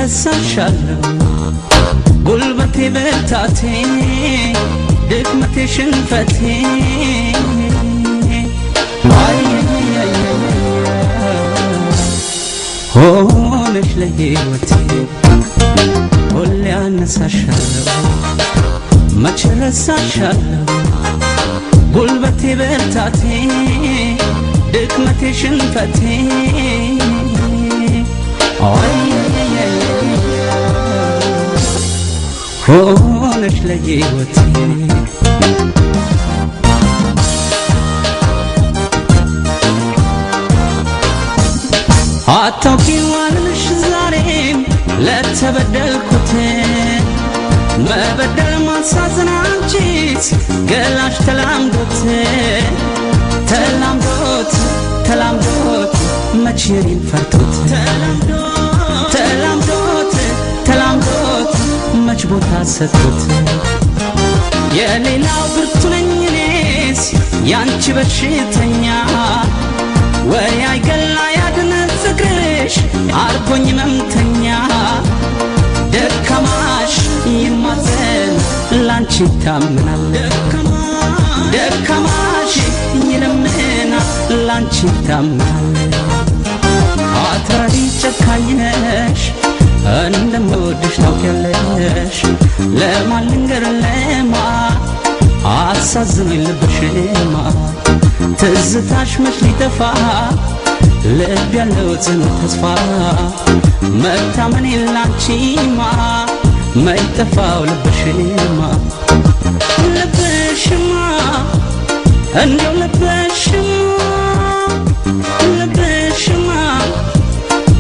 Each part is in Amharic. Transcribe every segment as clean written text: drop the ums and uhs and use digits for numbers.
ረሳሻለሁ ጉልበቴ በርታቴ ድክመቴ ሽንፈቴ ሆነሽ ለሕይወቴ ሁሌ አነሳሻለሁ መች ረሳሻለሁ ጉልበቴ በርታቴ ድክመቴ ሽንፈቴ ሆነሽ ለሕይወቴ አታውቂዋለሽ ዛሬም ለተበደልኩት መበደል ማሳዘን አንቺስ ገላሽ ተላምዶት መች የኔን ፈርቶት ተላምዶት መች ቦታ ሰጥቶት የሌላው ብርቱ ነኝ እኔስ ያንቺ በሽተኛ ወይ አይገላ ያድን ፍቅርሽ አርጎኝ መምተኛ ደካማሽ ይማዘን ላንቺ ታምናል ደካማሽ ይለምና ላንቺ ታምናል አትራሪ ጨካኝ ነሽ እንደምወድሽ ታውቂያለሽ ለማን ልንገር ለማ አሳዝኖኝ ልብሽማ ትዝታሽ መች ሊጠፋ ልብ ያለው ጽኑ ተስፋ መታመን ላንቺማ ማይጠፋው ልብሽማ እንደው ልብሽማ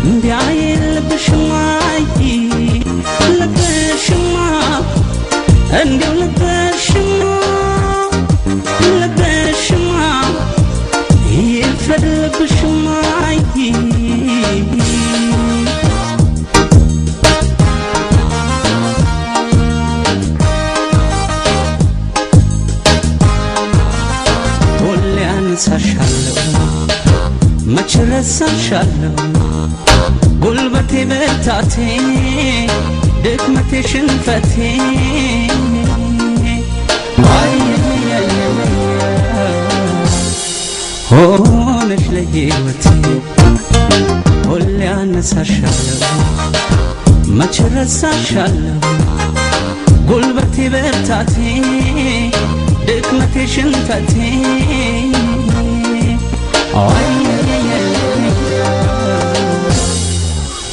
እንዲያይ ልብሽማ እንደው ልብሽማ ይፍረድ ልብሽማ ሁሌ አነሳሻለሁ መች ረሳሻለሁ ጉልበቴ በርታቴ ድክመቴ ሽንፈቴ ሆነሽ ለሕይወቴ ሁሌ አነሳሻለሁ መች ረሳሻለሁ ጉልበቴ በርታቴ ድክመቴ ሽንፈቴ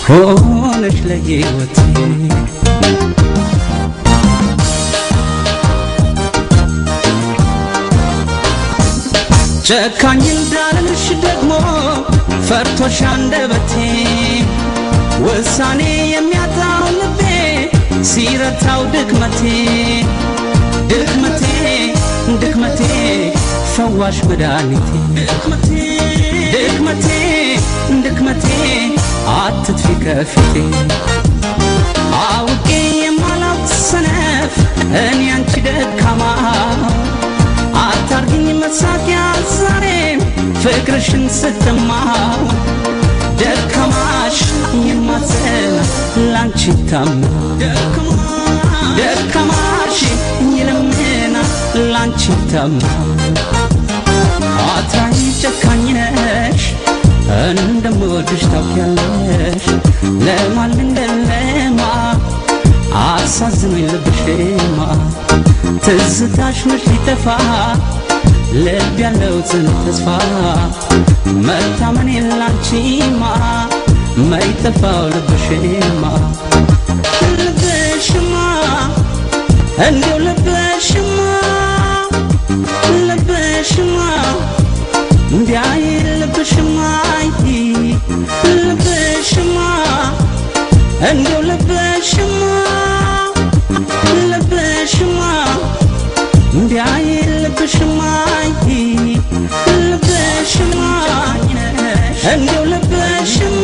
ሆነሽ ለሕይወቴ ጨካኝ እንዳልልሽ ደግሞ ፈርቶሽ አንደበቴ ውሳኔ የሚያጣው ልቤ ሲረታው ድክመቴ ፈዋሽ መድኃኒቴ ድክመቴ አትጥፊ ከፊቴ አውቄ የማላውቅ ሰነፍ እኔ አንቺ ደካማ አታርግኝ መሳቂያ ዛሬም ፍቅርሽን ስትማው ደካማሽ ይማጸን ላንቺ ታምና ደካማሽ ይለምና ላንቺ ታምና አትራይ ጨካኝ ነሽ እንደምወድሽ ታውቂያለሽ ለማን ልንገርማ አሳዝኖኝ ልብሽማ ትዝታሽ መች ሊጠፋ ልብ ያለው ጽኑ ተስፋ መታመን ላንቺማ ማይጠፋው ልብሽማ እንደው ልብሽማ እንዲያይ ልብሽማ እንደው ልብሽማ እንዲያይ ልብሽማ እንደው ልብሽማ